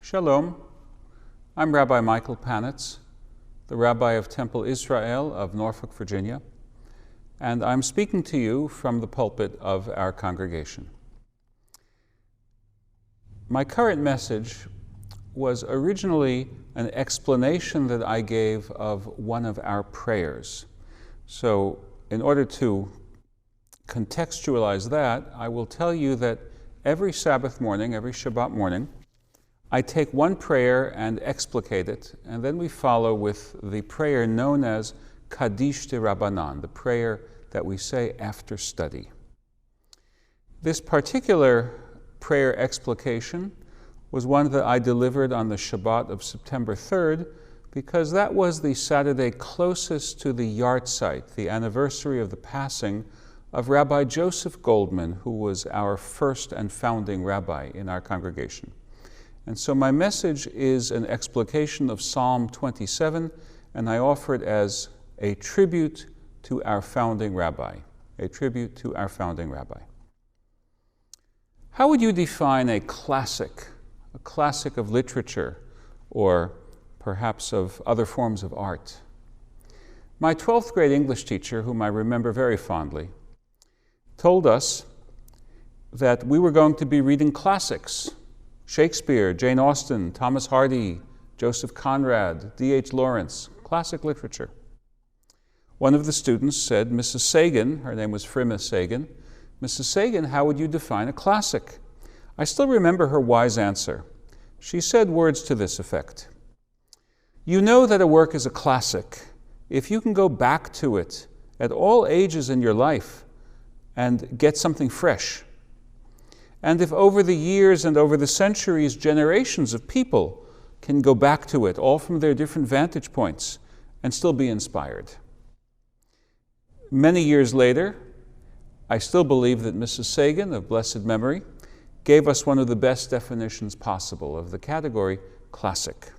Shalom, I'm Rabbi Michael Panitz, the Rabbi of Temple Israel of Norfolk, Virginia, and I'm speaking to you from the pulpit of our congregation. My current message was originally an explanation that I gave of one of our prayers. So in order to contextualize that, I will tell you that every Sabbath morning, every Shabbat morning, I take one prayer and explicate it, and then we follow with the prayer known as Kaddish de Rabbanan, the prayer that we say after study. This particular prayer explication was one that I delivered on the Shabbat of September 3rd, because that was the Saturday closest to the yahrzeit, the anniversary of the passing of Rabbi Joseph Goldman, who was our first and founding rabbi in our congregation. And so my message is an explication of Psalm 27, and I offer it as a tribute to our founding rabbi, a tribute to our founding rabbi. How would you define a classic of literature, or perhaps of other forms of art? My 12th grade English teacher, whom I remember very fondly, told us that we were going to be reading classics: Shakespeare, Jane Austen, Thomas Hardy, Joseph Conrad, D.H. Lawrence, classic literature. One of the students said, Mrs. Sagan, her name was Frimma Sagan, Mrs. Sagan, how would you define a classic? I still remember her wise answer. She said words to this effect: you know that a work is a classic if you can go back to it at all ages in your life and get something fresh. And if over the years and over the centuries, generations of people can go back to it, all from their different vantage points, and still be inspired. Many years later, I still believe that Mrs. Sagan, of blessed memory, gave us one of the best definitions possible of the category classic.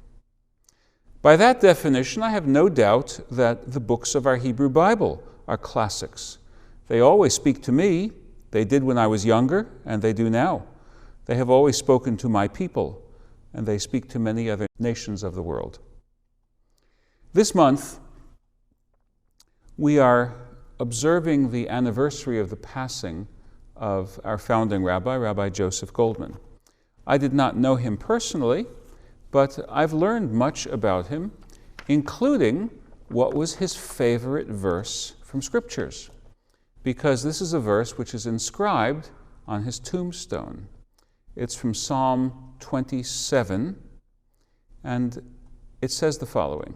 By that definition, I have no doubt that the books of our Hebrew Bible are classics. They always speak to me. They did when I was younger, and they do now. They have always spoken to my people, and they speak to many other nations of the world. This month, we are observing the anniversary of the passing of our founding rabbi, Rabbi Joseph Goldman. I did not know him personally, but I've learned much about him, including what was his favorite verse from scriptures, because this is a verse which is inscribed on his tombstone. It's from Psalm 27, and it says the following: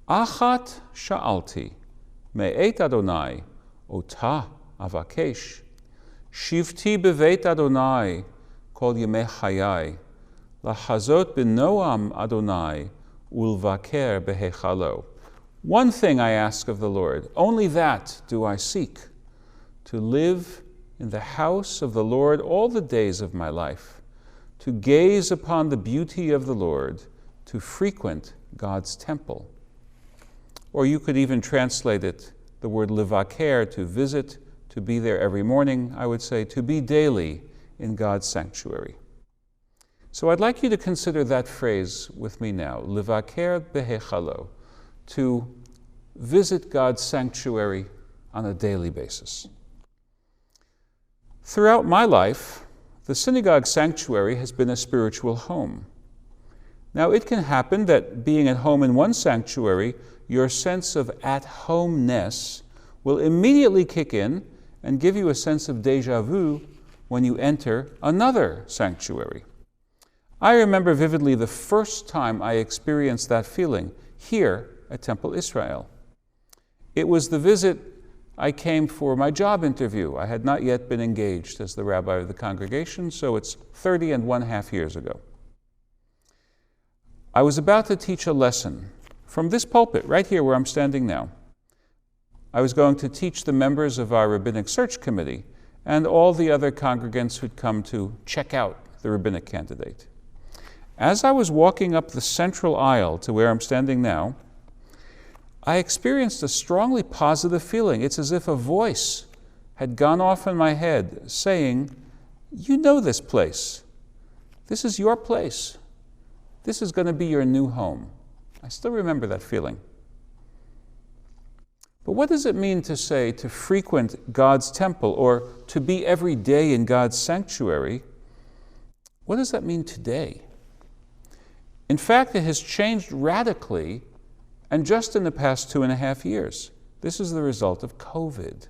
Achat sha'alti me'et Adonai ota avakesh shivti beveit Adonai kol yemei chayai lahazot b'noam Adonai ulvaker behechalo. One thing I ask of the Lord, only that do I seek, to live in the house of the Lord all the days of my life, to gaze upon the beauty of the Lord, to frequent God's temple. Or you could even translate it, the word livaker, to visit, to be there every morning. I would say to be daily in God's sanctuary. So I'd like you to consider that phrase with me now, livaker behechalo, to visit God's sanctuary on a daily basis. Throughout my life, the synagogue sanctuary has been a spiritual home. Now, it can happen that being at home in one sanctuary, your sense of at-homeness will immediately kick in and give you a sense of déjà vu when you enter another sanctuary. I remember vividly the first time I experienced that feeling here at Temple Israel. It was the visit I came for my job interview. I had not yet been engaged as the rabbi of the congregation, so it's 30.5 years ago. I was about to teach a lesson from this pulpit, right here where I'm standing now. I was going to teach the members of our rabbinic search committee and all the other congregants who'd come to check out the rabbinic candidate. As I was walking up the central aisle to where I'm standing now, I experienced a strongly positive feeling. It's as if a voice had gone off in my head saying, "You know this place. This is your place. This is going to be your new home. I still remember that feeling. But what does it mean to say to frequent God's temple or to be every day in God's sanctuary? What does that mean today? In fact, it has changed radically, and just in the past 2.5 years. This is the result of COVID.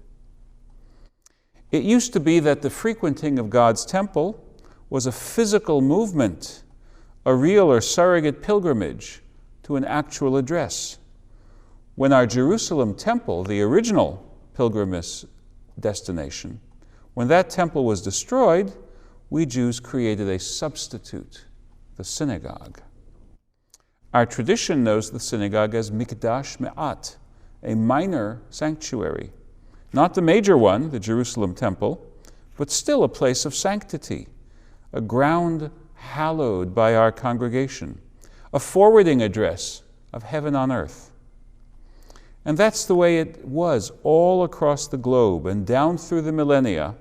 It used to be that the frequenting of God's temple was a physical movement, a real or surrogate pilgrimage to an actual address. When our Jerusalem temple, the original pilgrimage destination, when that temple was destroyed, we Jews created a substitute, the synagogue. Our tradition knows the synagogue as Mikdash Me'at, a minor sanctuary. Not the major one, the Jerusalem temple, but still a place of sanctity, a ground hallowed by our congregation, a forwarding address of heaven on earth. And that's the way it was all across the globe and down through the millennia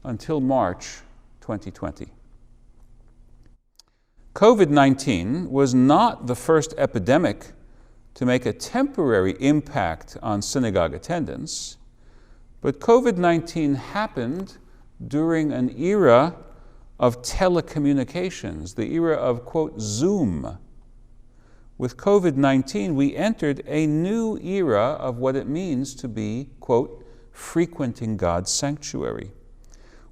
until March 2020. COVID-19 was not the first epidemic to make a temporary impact on synagogue attendance, but COVID-19 happened during an era of telecommunications, the era of, quote, Zoom. With COVID-19, we entered a new era of what it means to be, quote, frequenting God's sanctuary.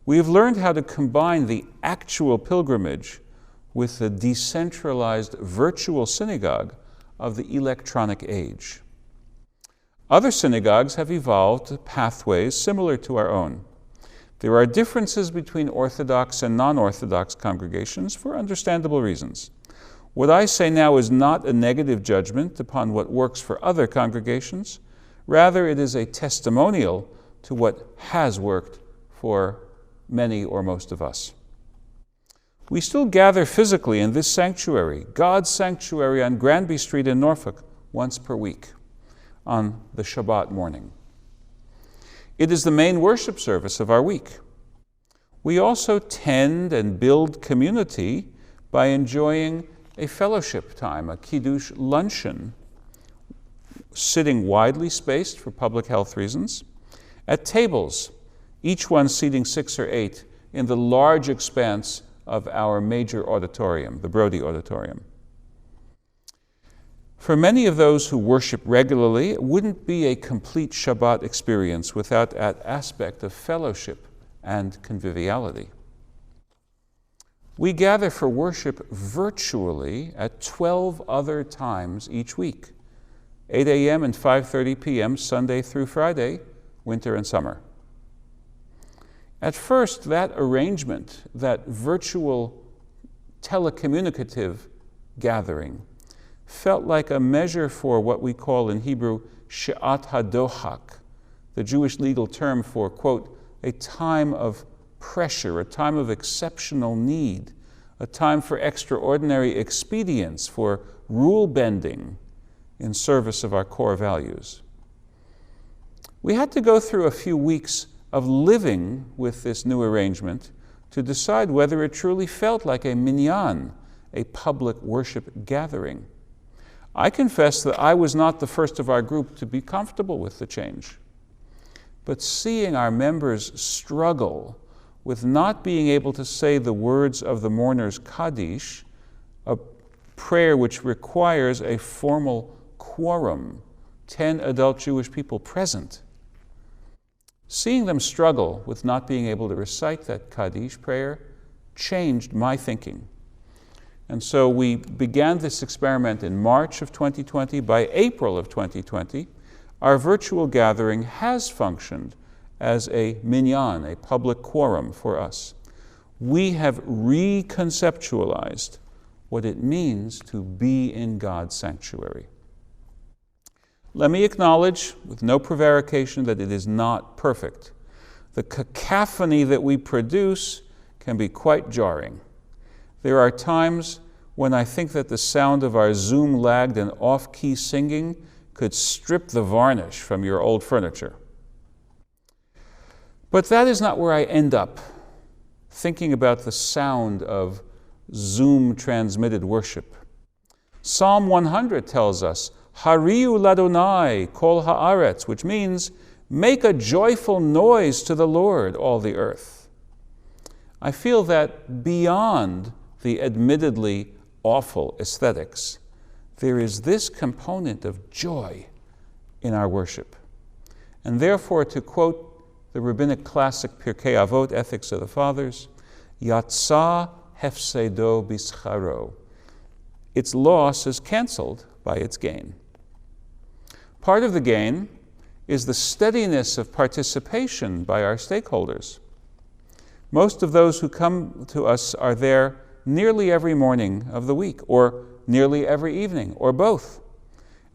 We have learned how to combine the actual pilgrimage with the decentralized virtual synagogue of the electronic age. Other synagogues have evolved pathways similar to our own. There are differences between Orthodox and non-Orthodox congregations for understandable reasons. What I say now is not a negative judgment upon what works for other congregations. Rather, it is a testimonial to what has worked for many or most of us. We still gather physically in this sanctuary, God's sanctuary on Granby Street in Norfolk, once per week on the Shabbat morning. It is the main worship service of our week. We also tend and build community by enjoying a fellowship time, a Kiddush luncheon, sitting widely spaced for public health reasons, at tables, each one seating 6 or 8 in the large expanse of our major auditorium, the Brody Auditorium. For many of those who worship regularly, it wouldn't be a complete Shabbat experience without that aspect of fellowship and conviviality. We gather for worship virtually at 12 other times each week, 8 a.m. and 5:30 p.m. Sunday through Friday, winter and summer. At first, that arrangement, that virtual telecommunicative gathering, felt like a measure for what we call in Hebrew she'at hadohak, the Jewish legal term for, quote, a time of pressure, a time of exceptional need, a time for extraordinary expedience, for rule bending in service of our core values. We had to go through a few weeks of living with this new arrangement to decide whether it truly felt like a minyan, a public worship gathering. I confess that I was not the first of our group to be comfortable with the change. But seeing our members struggle with not being able to say the words of the mourner's Kaddish, a prayer which requires a formal quorum, 10 adult Jewish people present, seeing them struggle with not being able to recite that Kaddish prayer changed my thinking. And so we began this experiment in March of 2020. By April of 2020, our virtual gathering has functioned as a minyan, a public quorum for us. We have reconceptualized what it means to be in God's sanctuary. Let me acknowledge, with no prevarication, that it is not perfect. The cacophony that we produce can be quite jarring. There are times when I think that the sound of our Zoom-lagged and off-key singing could strip the varnish from your old furniture. But that is not where I end up, thinking about the sound of Zoom transmitted worship. Psalm 100 tells us, Hariu ladonai kol haaretz, which means, make a joyful noise to the Lord, all the earth. I feel that beyond the admittedly awful aesthetics, there is this component of joy in our worship. And therefore, to quote the rabbinic classic Pirkei Avot, Ethics of the Fathers, Yatsa hefsedo bischaro. Its loss is canceled by its gain. Part of the gain is the steadiness of participation by our stakeholders. Most of those who come to us are there nearly every morning of the week, or nearly every evening, or both.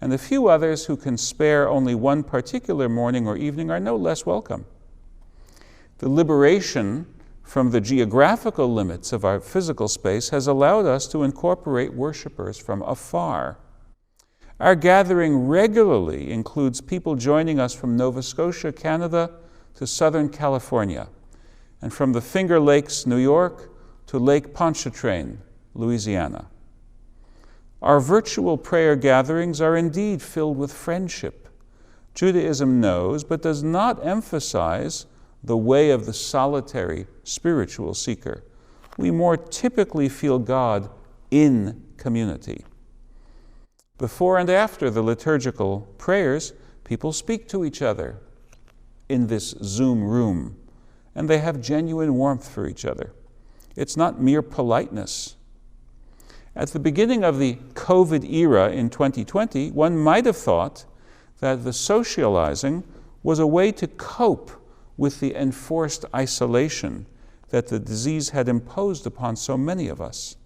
And the few others who can spare only one particular morning or evening are no less welcome. The liberation from the geographical limits of our physical space has allowed us to incorporate worshipers from afar. Our gathering regularly includes people joining us from Nova Scotia, Canada, to Southern California, and from the Finger Lakes, New York, to Lake Pontchartrain, Louisiana. Our virtual prayer gatherings are indeed filled with friendship. Judaism knows, but does not emphasize, the way of the solitary spiritual seeker. We more typically feel God in community. Before and after the liturgical prayers, people speak to each other in this Zoom room, and they have genuine warmth for each other. It's not mere politeness. At the beginning of the COVID era in 2020, one might have thought that the socializing was a way to cope with the enforced isolation that the disease had imposed upon so many of us.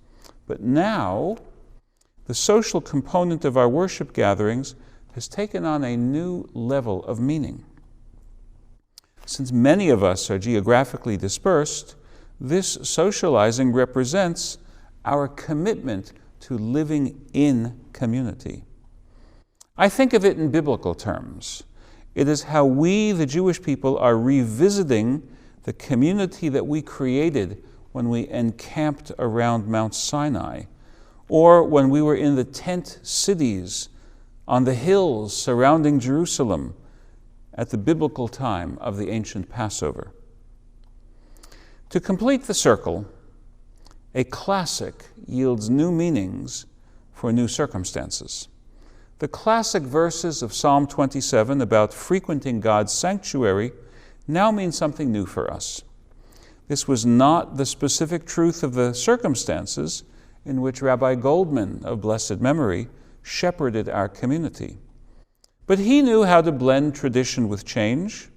But now, the social component of our worship gatherings has taken on a new level of meaning. Since many of us are geographically dispersed, this socializing represents our commitment to living in community. I think of it in biblical terms. It is how we, the Jewish people, are revisiting the community that we created when we encamped around Mount Sinai, or when we were in the tent cities on the hills surrounding Jerusalem at the biblical time of the ancient Passover. To complete the circle, a classic yields new meanings for new circumstances. The classic verses of Psalm 27 about frequenting God's sanctuary now mean something new for us. This was not the specific truth of the circumstances in which Rabbi Goldman of blessed memory shepherded our community. But he knew how to blend tradition with change,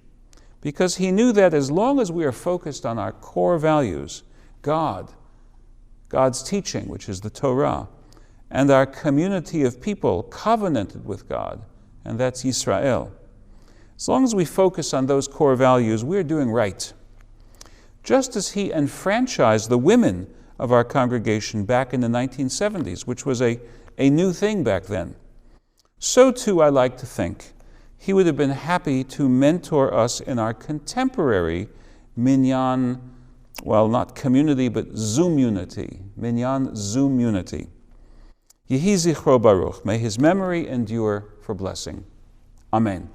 because he knew that as long as we are focused on our core values, God's teaching, which is the Torah, and our community of people covenanted with God, and that's Yisrael. As long as we focus on those core values, we're doing right. Just as he enfranchised the women of our congregation back in the 1970s, which was a new thing back then, so too, I like to think, he would have been happy to mentor us in our contemporary minyan, well, not community, but Zoom unity, minyan Zoom unity. Yehi zichro baruch, may his memory endure for blessing. Amen.